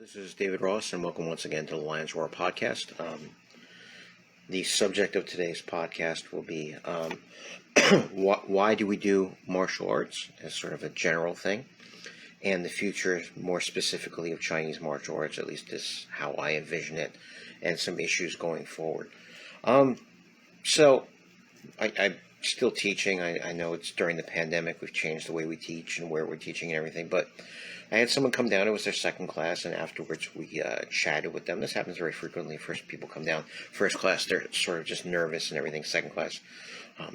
This is David Ross, and welcome once again to the Lions Roar podcast. The subject of today's podcast will be why do we do martial arts as sort of a general thing, and the future, more specifically, of Chinese martial arts, at least is how I envision it, and some issues going forward. So I'm still teaching. I know it's during the pandemic. We've changed the way we teach and where we're teaching and everything, but I had someone come down. It was their second class, and afterwards we chatted with them. This happens very frequently. First people come down. First class, they're sort of just nervous and everything. Second class,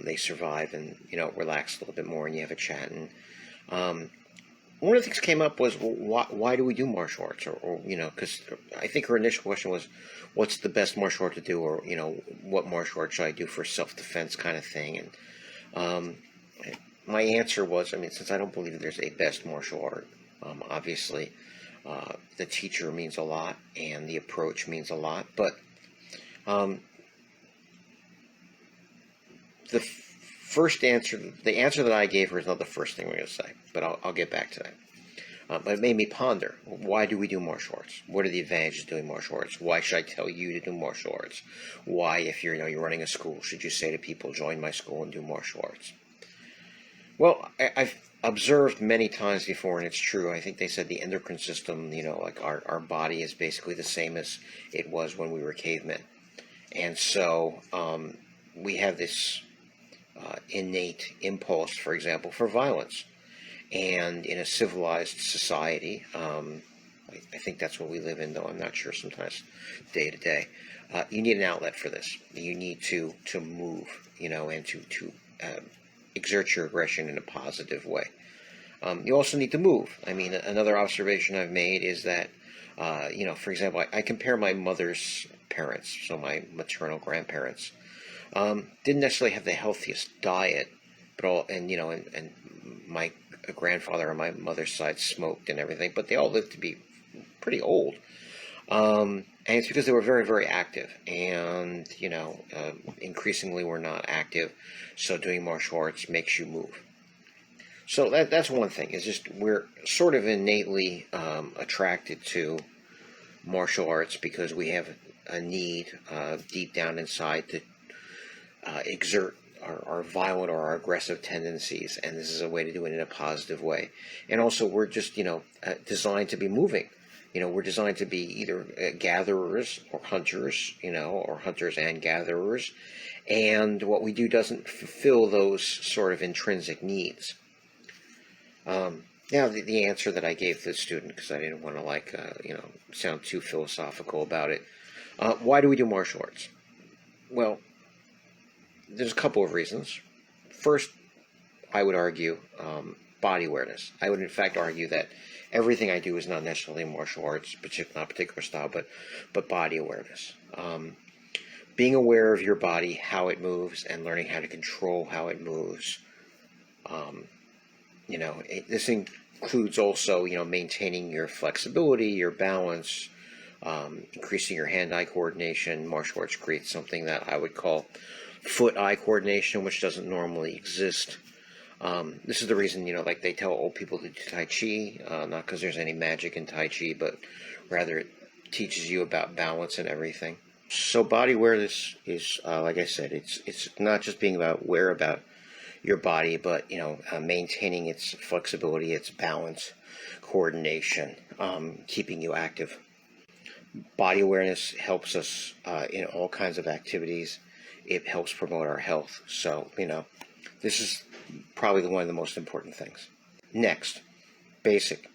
they survive and, relax a little bit more, and you have a chat. And one of the things came up was, well, why do we do martial arts? Or because I think her initial question was, what's the best martial art to do? Or, what martial art should I do for self-defense kind of thing? And my answer was, since I don't believe that there's a best martial art, obviously, the teacher means a lot, and the approach means a lot. But the answer that I gave her is not the first thing we're going to say, but I'll get back to that. But it made me ponder, why do we do martial arts? What are the advantages of doing martial arts? Why should I tell you to do martial arts? Why, if you're running a school, should you say to people, join my school and do martial arts? Well, I've observed many times before, and it's true. I think they said the endocrine system, like our body is basically the same as it was when we were cavemen. And so we have this innate impulse, for example, for violence. And in a civilized society, I think that's what we live in, though I'm not sure sometimes day to day, you need an outlet for this. You need to move, and to exert your aggression in a positive way. You also need to move. Another observation I've made is that, for example, I compare my mother's parents, so my maternal grandparents, didn't necessarily have the healthiest diet, but and my grandfather on my mother's side smoked and everything, but they all lived to be pretty old. And it's because they were very, very active, and, increasingly we're not active, so doing martial arts makes you move. So that's one thing, is just we're sort of innately attracted to martial arts because we have a need deep down inside to exert our violent or our aggressive tendencies, and this is a way to do it in a positive way. And also we're just, designed to be moving. We're designed to be either gatherers or hunters, or hunters and gatherers. And what we do doesn't fulfill those sort of intrinsic needs. Now, the answer that I gave to the student, because I didn't want to, sound too philosophical about it. Why do we do martial arts? Well, there's a couple of reasons. First, I would argue body awareness. I would, in fact, argue that everything I do is not necessarily martial arts, not particular style, but body awareness. Being aware of your body, how it moves, and learning how to control how it moves. This includes also, maintaining your flexibility, your balance, increasing your hand-eye coordination. Martial arts creates something that I would call foot-eye coordination, which doesn't normally exist. This is the reason, like they tell old people to do Tai Chi, not because there's any magic in Tai Chi, but rather it teaches you about balance and everything. So body awareness is, like I said, it's not just being aware about your body, but, maintaining its flexibility, its balance, coordination, keeping you active. Body awareness helps us in all kinds of activities. It helps promote our health. So, this is probably one of the most important things. Next, basic.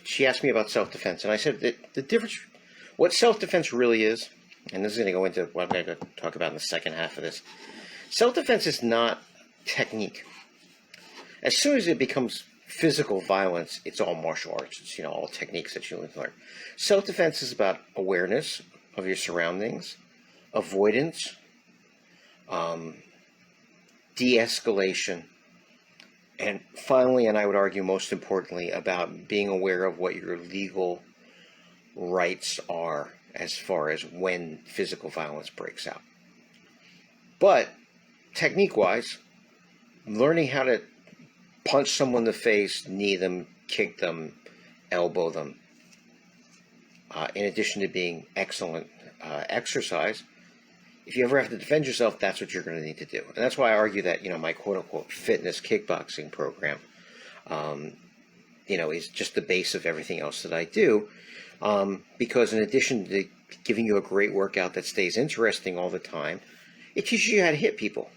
She asked me about self-defense, and I said that the difference, what self-defense really is, and this is going to go into what I'm going to talk about in the second half of this. Self-defense is not technique. As soon as it becomes physical violence, it's all martial arts. It's, all techniques that you learn. Self-defense is about awareness of your surroundings, avoidance, de-escalation, and finally, and I would argue most importantly, about being aware of what your legal rights are as far as when physical violence breaks out. But technique-wise, learning how to punch someone in the face, knee them, kick them, elbow them. In addition to being excellent exercise, if you ever have to defend yourself, that's what you're going to need to do. And that's why I argue that, my quote-unquote fitness kickboxing program, is just the base of everything else that I do. Because in addition to giving you a great workout that stays interesting all the time, it teaches you how to hit people.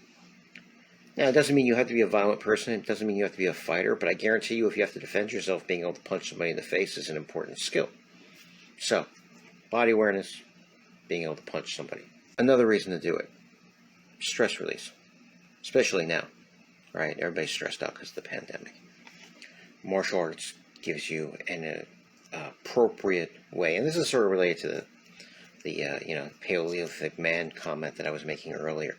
Now, it doesn't mean you have to be a violent person. It doesn't mean you have to be a fighter. But I guarantee you, if you have to defend yourself, being able to punch somebody in the face is an important skill. So, body awareness, being able to punch somebody. Another reason to do it, stress release, especially now, right? Everybody's stressed out because of the pandemic. Martial arts gives you an appropriate way, and this is sort of related to the Paleolithic man comment that I was making earlier.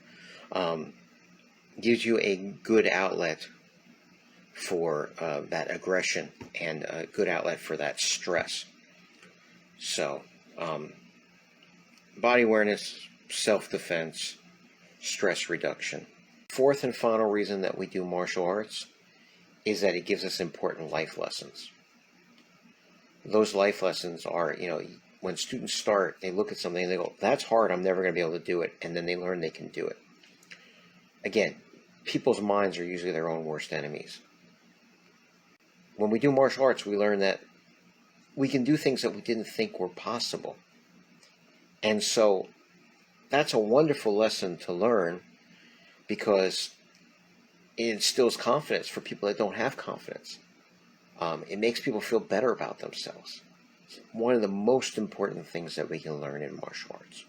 Gives you a good outlet for that aggression and a good outlet for that stress. So, body awareness, self-defense, stress reduction. Fourth and final reason that we do martial arts is that it gives us important life lessons. Those life lessons are, when students start, they look at something and they go, that's hard, I'm never going to be able to do it. And then they learn they can do it. Again, people's minds are usually their own worst enemies. When we do martial arts, we learn that we can do things that we didn't think were possible. And so that's a wonderful lesson to learn because it instills confidence for people that don't have confidence. It makes people feel better about themselves. It's one of the most important things that we can learn in martial arts.